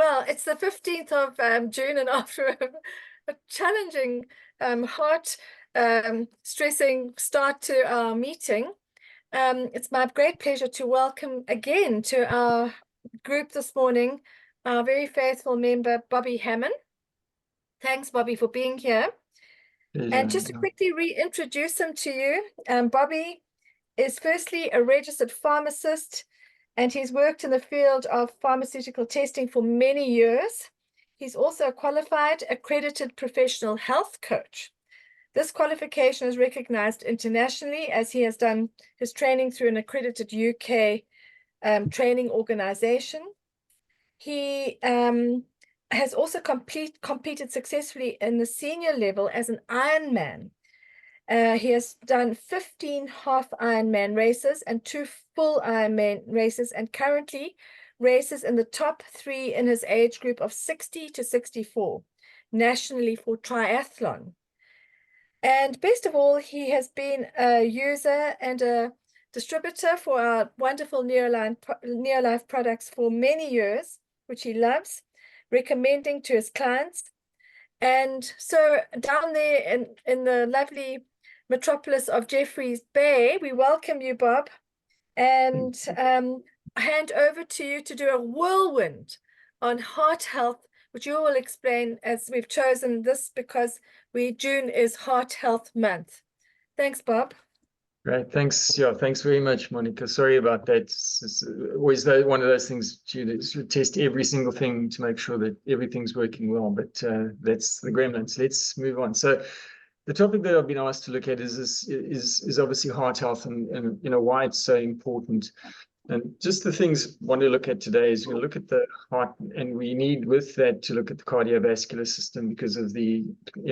Well, it's the 15th of June, and after a challenging, heart stressing start to our meeting, it's my great pleasure to welcome again to our group this morning our very faithful member, Bobby Hamman. Thanks, Bobby, for being here. And just to quickly reintroduce him to you, Bobby is firstly a registered pharmacist, and he's worked in the field of pharmaceutical testing for many years. He's also a qualified, accredited professional health coach. This qualification is recognized internationally as he has done his training through an accredited UK training organization. He has also competed successfully in the senior level as an Ironman. He has done 15 half Ironman races and 2 full Ironman races, and currently races in the top 3 in his age group of 60 to 64 nationally for triathlon. And best of all, he has been a user and a distributor for our wonderful Neolife products for many years, which he loves, recommending to his clients. And so down there in the lovely metropolis of Jeffreys Bay, we welcome you, Bob, and hand over to you to do a whirlwind on heart health, which you will explain, as we've chosen this because June is Heart Health Month. Thanks, Bob. Great, thanks. Yeah, thanks very much, Monica. Sorry about that. It's always one of those things to test every single thing to make sure that everything's working well, but that's the gremlins. Let's move on. So the topic that I've been asked to look at is obviously heart health and why it's so important. And just the things I want to look at today is we're going to look at the heart, and we need with that to look at the cardiovascular system because of the,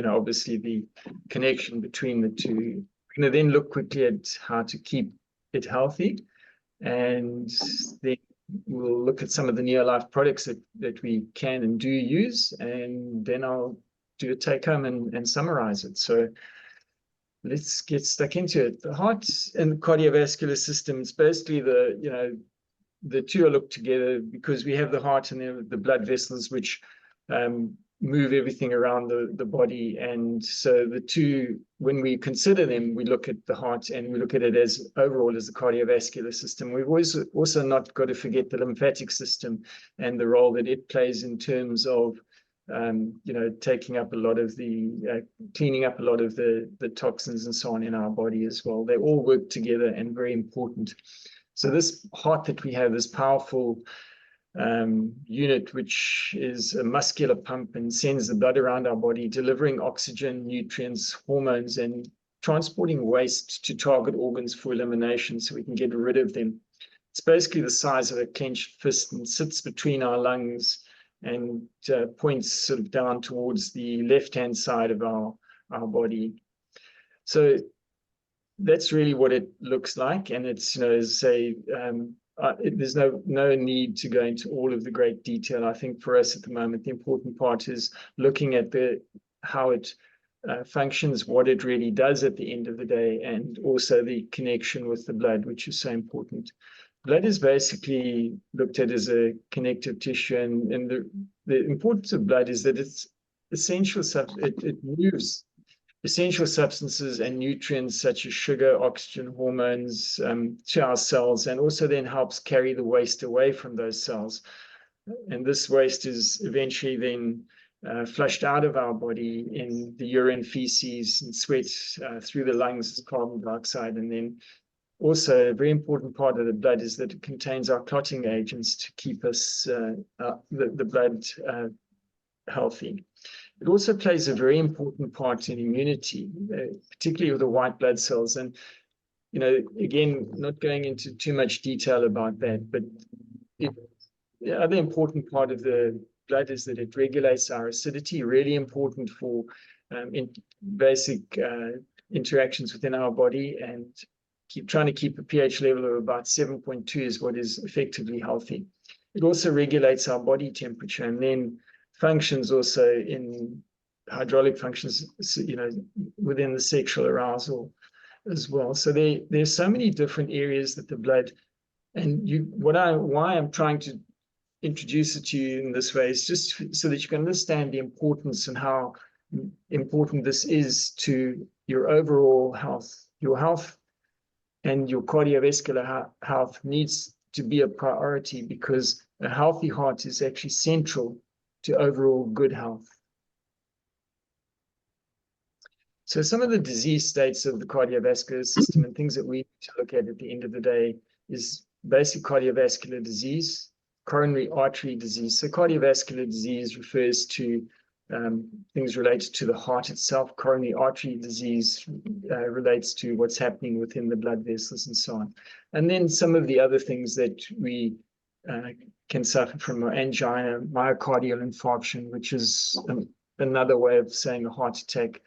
obviously the connection between the two. We're going to then look quickly at how to keep it healthy, and then we'll look at some of the Neolife products that we can and do use, and then I'll do a take home and summarize it. So let's get stuck into it. The heart and the cardiovascular system is basically the two are looked together because we have the heart and the blood vessels which move everything around the body. And so the two, when we consider them, we look at the heart and we look at it as overall as the cardiovascular system. We've always also not got to forget the lymphatic system and the role that it plays in terms of taking up a lot of the, cleaning up a lot of the toxins and so on in our body as well. They all work together and very important. So this heart that we have, this powerful unit, which is a muscular pump and sends the blood around our body, delivering oxygen, nutrients, hormones, and transporting waste to target organs for elimination so we can get rid of them. It's basically the size of a clenched fist and sits between our lungs and points sort of down towards the left-hand side of our body. So that's really what it looks like. And it's, there's no need to go into all of the great detail. I think for us at the moment, the important part is looking at how it functions, what it really does at the end of the day, and also the connection with the blood, which is so important. Blood is basically looked at as a connective tissue, and the importance of blood is that it's essential. It moves essential substances and nutrients such as sugar, oxygen, hormones to our cells, and also then helps carry the waste away from those cells. And this waste is eventually then flushed out of our body in the urine, feces, and sweat through the lungs as carbon dioxide. And then also a very important part of the blood is that it contains our clotting agents to keep us the blood healthy. It also plays a very important part in immunity, particularly with the white blood cells. And, again, not going into too much detail about that, but the other important part of the blood is that it regulates our acidity, really important for basic interactions within our body, and trying to keep a pH level of about 7.2 is what is effectively healthy. It also regulates our body temperature and then functions also in hydraulic functions, within the sexual arousal as well. So there's so many different areas that the blood, and why I'm trying to introduce it to you in this way is just so that you can understand the importance and how important this is to your overall health. Your health and your cardiovascular health needs to be a priority, because a healthy heart is actually central to overall good health. So some of the disease states of the cardiovascular system and things that we need to look at the end of the day is basic cardiovascular disease, coronary artery disease. So cardiovascular disease refers to things related to the heart itself. Coronary artery disease relates to what's happening within the blood vessels and so on. And then some of the other things that we can suffer from are angina, myocardial infarction, which is another way of saying a heart attack,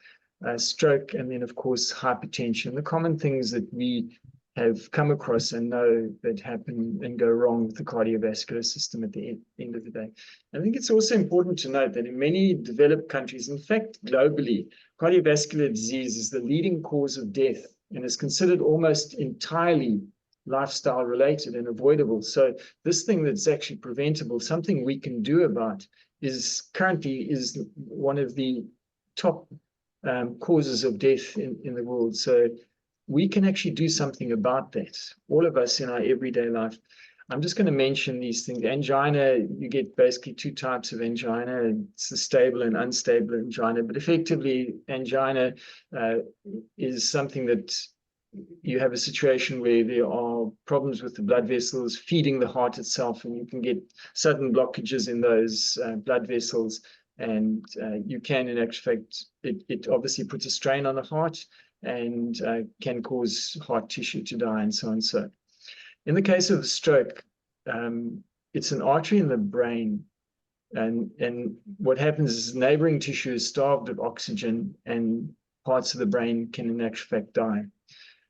stroke, and then, of course, hypertension. The common things that we have come across and know that happen and go wrong with the cardiovascular system at the end of the day. I think it's also important to note that in many developed countries, in fact, globally, cardiovascular disease is the leading cause of death and is considered almost entirely lifestyle related and avoidable. So this thing that's actually preventable, something we can do about, is currently one of the top causes of death in the world. So we can actually do something about that, all of us in our everyday life. I'm just going to mention these things. Angina, you get basically two types of angina. It's a stable and unstable angina, but effectively angina is something that you have a situation where there are problems with the blood vessels feeding the heart itself, and you can get sudden blockages in those blood vessels. And you can, in actual fact, it obviously puts a strain on the heart and can cause heart tissue to die and so on. So in the case of a stroke, it's an artery in the brain. And what happens is neighboring tissue is starved of oxygen and parts of the brain can, in actual fact, die.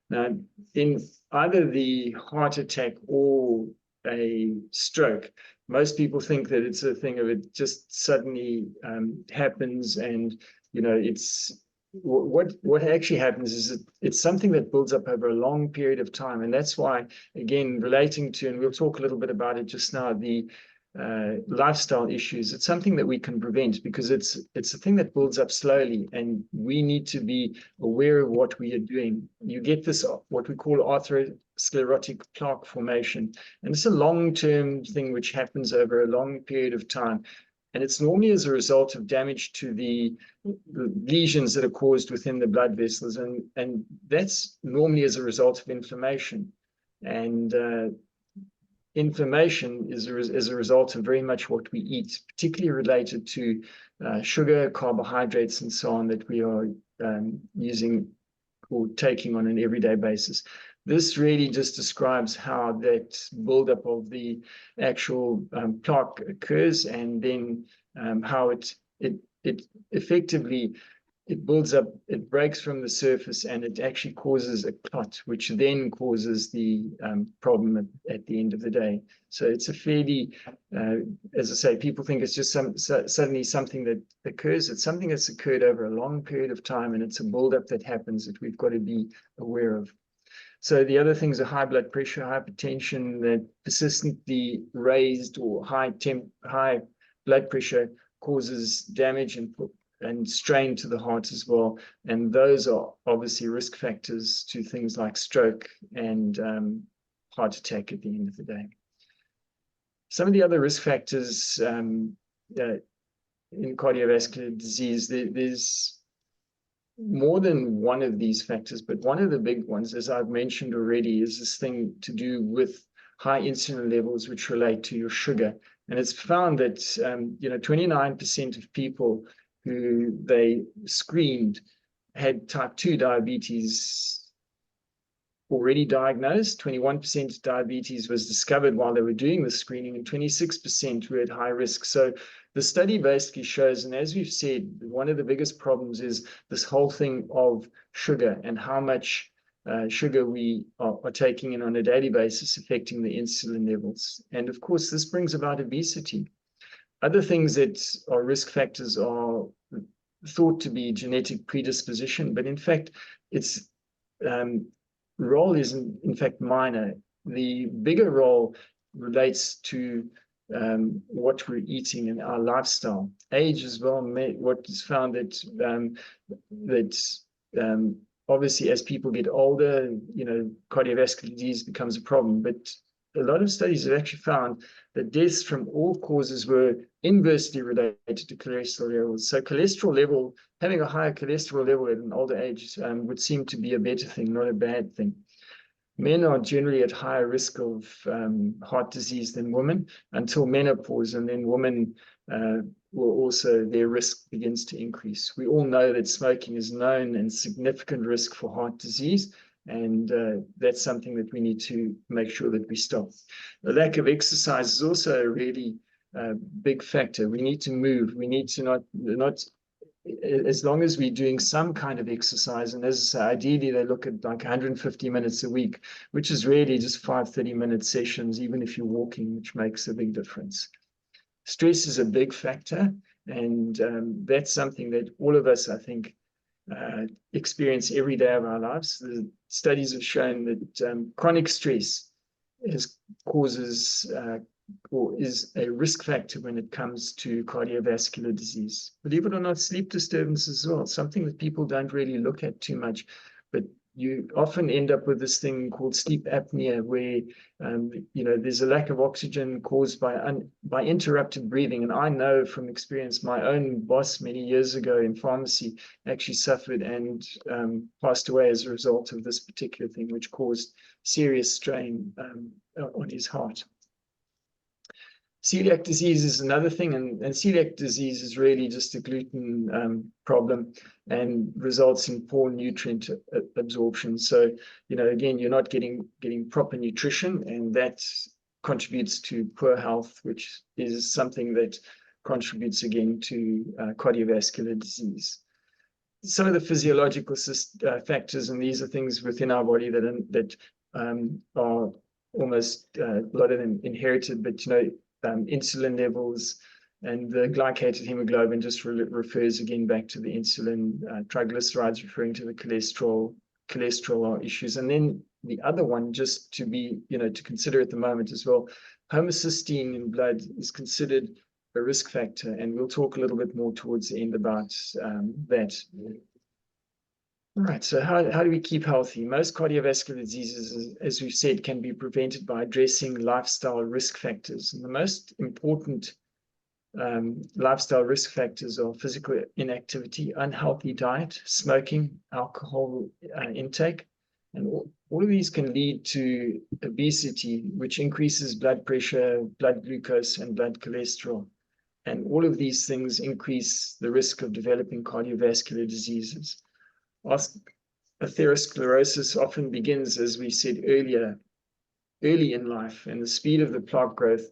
Now, in either the heart attack or a stroke, most people think that it's a thing of it just suddenly happens, and it's what actually happens is it's something that builds up over a long period of time. And that's why, again, relating to, and we'll talk a little bit about it just now, the lifestyle issues, it's something that we can prevent, because it's a thing that builds up slowly, and we need to be aware of what we are doing. You get this, what we call atherosclerotic plaque formation, and it's a long-term thing which happens over a long period of time. And it's normally as a result of damage to the lesions that are caused within the blood vessels. And that's normally as a result of inflammation. And inflammation is a result of very much what we eat, particularly related to sugar, carbohydrates, and so on that we are using or taking on an everyday basis. This really just describes how that buildup of the actual plaque occurs, and then how it effectively builds up, it breaks from the surface, and it actually causes a clot, which then causes the problem at the end of the day. So it's a fairly, as I say, people think it's just suddenly something that occurs. It's something that's occurred over a long period of time, and it's a buildup that happens that we've got to be aware of. So the other things are high blood pressure, hypertension, that persistently raised or high blood pressure causes damage and strain to the heart as well. And those are obviously risk factors to things like stroke and heart attack at the end of the day. Some of the other risk factors in cardiovascular disease, there's more than one of these factors, but one of the big ones, as I've mentioned already, is this thing to do with high insulin levels, which relate to your sugar. And it's found that 29% of people who they screened had type 2 diabetes already diagnosed. 21% diabetes was discovered while they were doing the screening, and 26% were at high risk. So the study basically shows, and as we've said, one of the biggest problems is this whole thing of sugar and how much sugar we are taking in on a daily basis, affecting the insulin levels. And of course, this brings about obesity. Other things that are risk factors are thought to be genetic predisposition, but in fact, its role is in fact minor. The bigger role relates to what we're eating and our lifestyle. Age as well, what is found that obviously as people get older, cardiovascular disease becomes a problem. But a lot of studies have actually found that deaths from all causes were inversely related to cholesterol levels. So having a higher cholesterol level at an older age would seem to be a better thing, not a bad thing. Men are generally at higher risk of heart disease than women until menopause, and then women will also, their risk begins to increase. We all know that smoking is known and significant risk for heart disease, and that's something that we need to make sure that we stop. The lack of exercise is also a really big factor. We need to move. We need to not as long as we're doing some kind of exercise, and as I say, ideally they look at like 150 minutes a week, which is really just 5 30-minute sessions, even if you're walking, which makes a big difference. Stress is a big factor, and that's something that all of us, I think, experience every day of our lives. The studies have shown that chronic stress causes or is a risk factor when it comes to cardiovascular disease. Believe it or not, sleep disturbance as well, something that people don't really look at too much, but you often end up with this thing called sleep apnea, where there's a lack of oxygen caused by interrupted breathing. And I know from experience, my own boss many years ago in pharmacy actually suffered and passed away as a result of this particular thing, which caused serious strain on his heart. Celiac disease is another thing, and celiac disease is really just a gluten problem and results in poor nutrient absorption. So, again, you're not getting proper nutrition, and that contributes to poor health, which is something that contributes again to cardiovascular disease. Some of the physiological factors, and these are things within our body that are almost a lot of them inherited, but insulin levels and the glycated hemoglobin just refers again back to the insulin, triglycerides referring to the cholesterol issues. And then the other one, just to be, to consider at the moment as well, homocysteine in blood is considered a risk factor. And we'll talk a little bit more towards the end about that. All right, so how do we keep healthy? Most cardiovascular diseases, as we've said, can be prevented by addressing lifestyle risk factors. And the most important lifestyle risk factors are physical inactivity, unhealthy diet, smoking, alcohol intake. And all of these can lead to obesity, which increases blood pressure, blood glucose, and blood cholesterol. And all of these things increase the risk of developing cardiovascular diseases. Atherosclerosis often begins, as we said earlier, early in life, and the speed of the plaque growth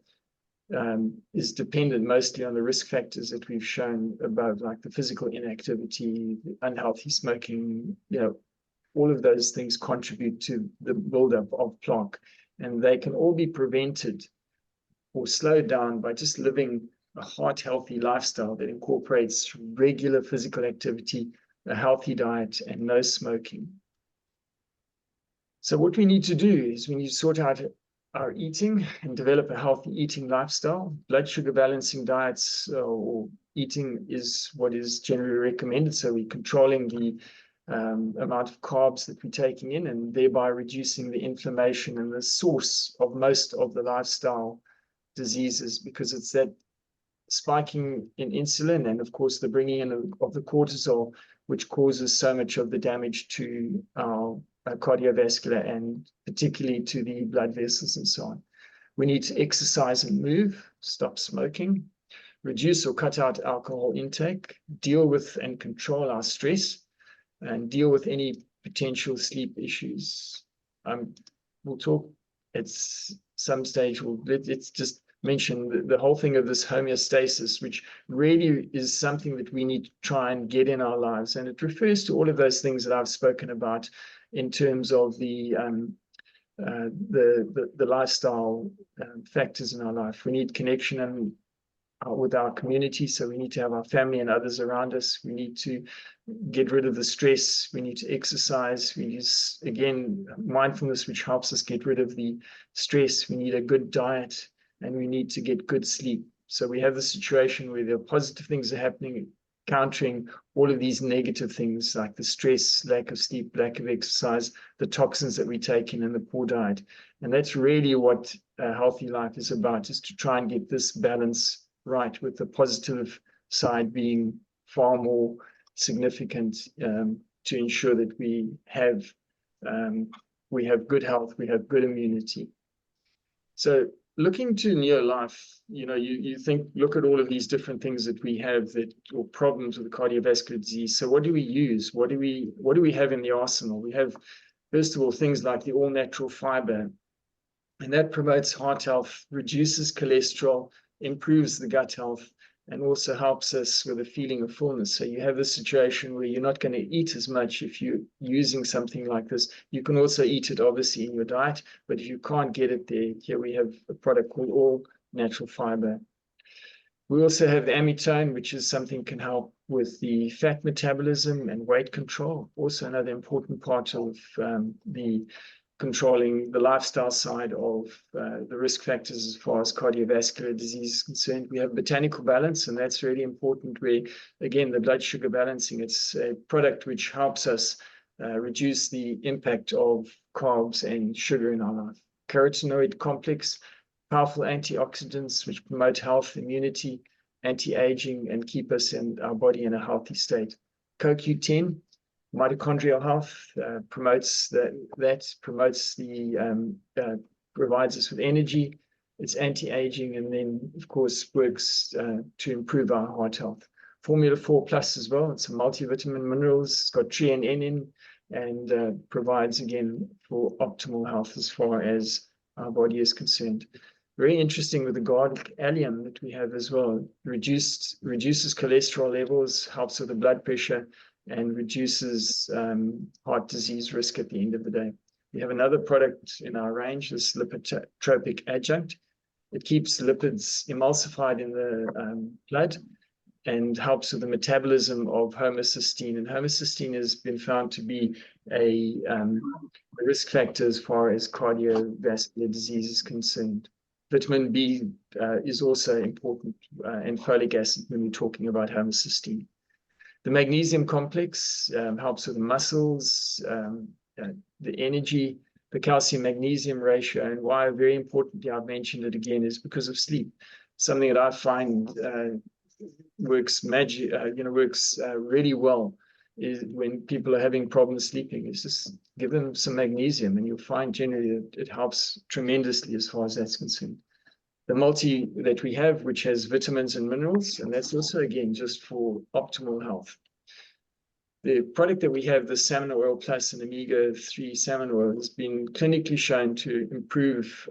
is dependent mostly on the risk factors that we've shown above, like the physical inactivity, unhealthy smoking. All of those things contribute to the buildup of plaque, and they can all be prevented or slowed down by just living a heart-healthy lifestyle that incorporates regular physical activity, a healthy diet, and no smoking. So what we need to do is we need to sort out our eating and develop a healthy eating lifestyle. Blood sugar balancing diets or eating is what is generally recommended. So we're controlling the amount of carbs that we're taking in, and thereby reducing the inflammation and the source of most of the lifestyle diseases, because it's that spiking in insulin and, of course, the bringing in of the cortisol, which causes so much of the damage to our cardiovascular and particularly to the blood vessels and so on. We need to exercise and move, stop smoking, reduce or cut out alcohol intake, deal with and control our stress, and deal with any potential sleep issues. We'll talk at some stage, let's just mention the whole thing of this homeostasis, which really is something that we need to try and get in our lives. And it refers to all of those things that I've spoken about in terms of the lifestyle factors in our life. We need connection and with our community, so we need to have our family and others around us. We need to get rid of the stress. We need to exercise. We use, again, mindfulness, which helps us get rid of the stress. We need a good diet. and we need to get good sleep. So we have the situation where the positive things are happening, countering all of these negative things like the stress, lack of sleep, lack of exercise, the toxins that we take in, and the poor diet. And that's really what a healthy life is about, is to try and get this balance right, with the positive side being far more significant, to ensure that we have good health, we have good immunity. So looking to near life, you think, look at all of these different things that we have or problems with cardiovascular disease. So what do we use? What do we have in the arsenal? We have, first of all, things like the all-natural fiber, and that promotes heart health, reduces cholesterol, improves the gut health, and also helps us with a feeling of fullness. So you have this situation where you're not going to eat as much if you're using something like this. You can also eat it, obviously, in your diet, but if you can't get it there, here we have a product called All Natural Fiber. We also have the amylose, which is something can help with the fat metabolism and weight control. Also another important part of the controlling the lifestyle side of the risk factors as far as cardiovascular disease is concerned. We have botanical balance, and that's really important, where, again, the blood sugar balancing, it's a product which helps us reduce the impact of carbs and sugar in our life. Carotenoid complex, powerful antioxidants which promote health, immunity, anti-aging, and keep us in our body in a healthy state. CoQ10, mitochondrial health, provides us with energy. It's anti-aging, and then, of course, works to improve our heart health. Formula 4 Plus as well. It's a multivitamin minerals. It's got Tri and N in, and provides, again, for optimal health as far as our body is concerned. Very interesting with the garlic allium that we have as well. Reduces cholesterol levels, helps with the blood pressure, and reduces heart disease risk at the end of the day. We have another product in our range, this lipotropic adjunct. It keeps lipids emulsified in the blood and helps with the metabolism of homocysteine. And homocysteine has been found to be a risk factor as far as cardiovascular disease is concerned. Vitamin B is also important, and folic acid when we're talking about homocysteine. The magnesium complex helps with the muscles, the energy, the calcium-magnesium ratio, and why, very importantly, I've mentioned it again, is because of sleep. Something that I find works really well is when people are having problems sleeping, is just give them some magnesium, and you'll find generally that it helps tremendously as far as that's concerned. The multi that we have, which has vitamins and minerals, and that's also, again, just for optimal health. The product that we have, the salmon oil plus and omega-3 salmon oil, has been clinically shown to improve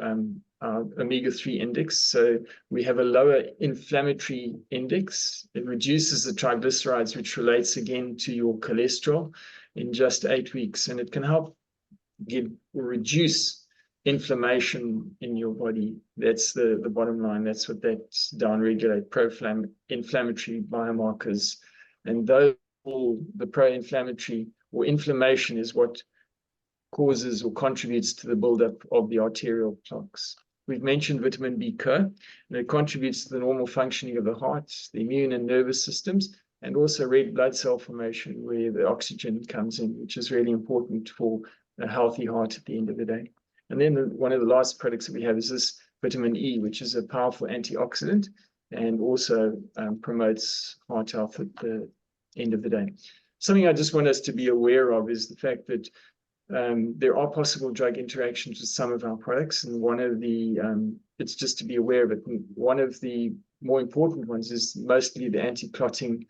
our omega-3 index. So we have a lower inflammatory index. It reduces the triglycerides, which relates again to your cholesterol, in just 8 weeks. And it can help reduce inflammation in your body. That's the bottom line. That's what that's downregulate pro-inflammatory biomarkers. And those, the pro-inflammatory or inflammation, is what causes or contributes to the buildup of the arterial plaques. We've mentioned vitamin B co, and it contributes to the normal functioning of the heart, the immune and nervous systems, and also red blood cell formation, where the oxygen comes in, which is really important for a healthy heart at the end of the day. And then one of the last products that we have is this vitamin E, which is a powerful antioxidant and also promotes heart health at the end of the day. Something I just want us to be aware of is the fact that there are possible drug interactions with some of our products, and one of the, it's just to be aware of it, one of the more important ones is mostly the anti-clotting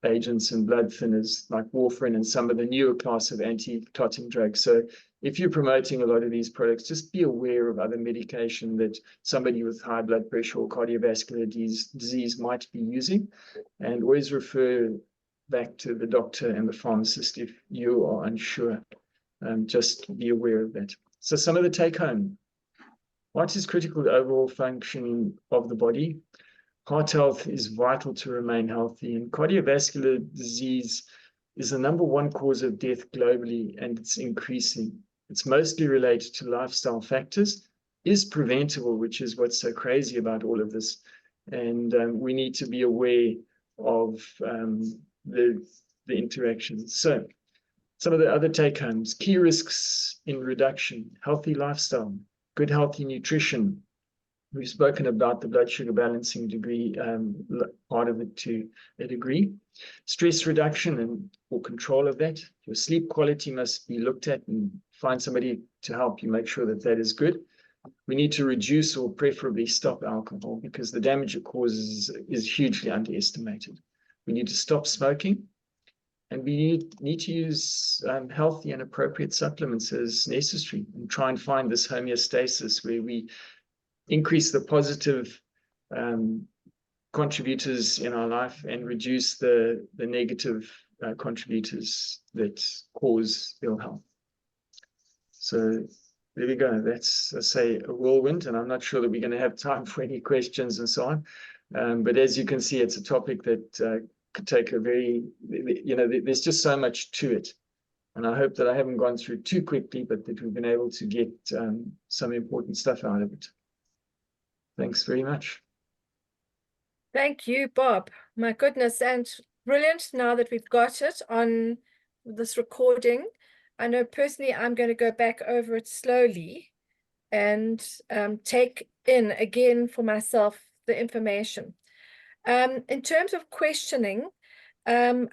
agents and blood thinners like warfarin and some of the newer class of anti-clotting drugs. So if you're promoting a lot of these products, just be aware of other medication that somebody with high blood pressure or cardiovascular disease might be using, and always refer back to the doctor and the pharmacist if you are unsure. Just be aware of that. So some of the take home. What is critical to overall functioning of the body? Heart health is vital to remain healthy, and cardiovascular disease is the #1 cause of death globally, and it's increasing. It's mostly related to lifestyle factors, is preventable, which is what's so crazy about all of this. And we need to be aware of the interactions. So some of the other take-homes: key risks in reduction, healthy lifestyle, good healthy nutrition. We've spoken about the blood sugar balancing degree, part of it to a degree. Stress reduction and or control of that. Your sleep quality must be looked at, and find somebody to help you make sure that that is good. We need to reduce or preferably stop alcohol, because the damage it causes is hugely underestimated. We need to stop smoking, and we need to use healthy and appropriate supplements as necessary, and try and find this homeostasis where we increase the positive contributors in our life and reduce the negative contributors that cause ill health. So there we go. That's, I say, a whirlwind, and I'm not sure that we're going to have time for any questions and so on. But as you can see, it's a topic that could take a very, there's just so much to it. And I hope that I haven't gone through too quickly, but that we've been able to get some important stuff out of it. Thanks very much. Thank you, Bob. My goodness, and brilliant now that we've got it on this recording. I know personally I'm going to go back over it slowly and take in again for myself the information. In terms of questioning, we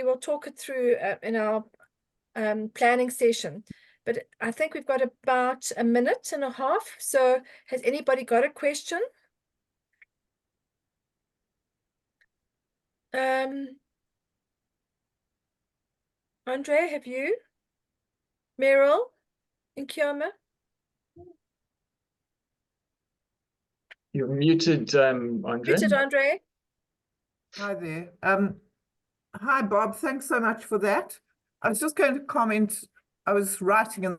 will talk it through in our planning session. But I think we've got about 1.5 minutes. So has anybody got a question? Andre, have you? Meryl and Kiama? You're muted, Andre. Muted, Andre. Hi there. Hi, Bob. Thanks so much for that. I was just going to comment. I was writing in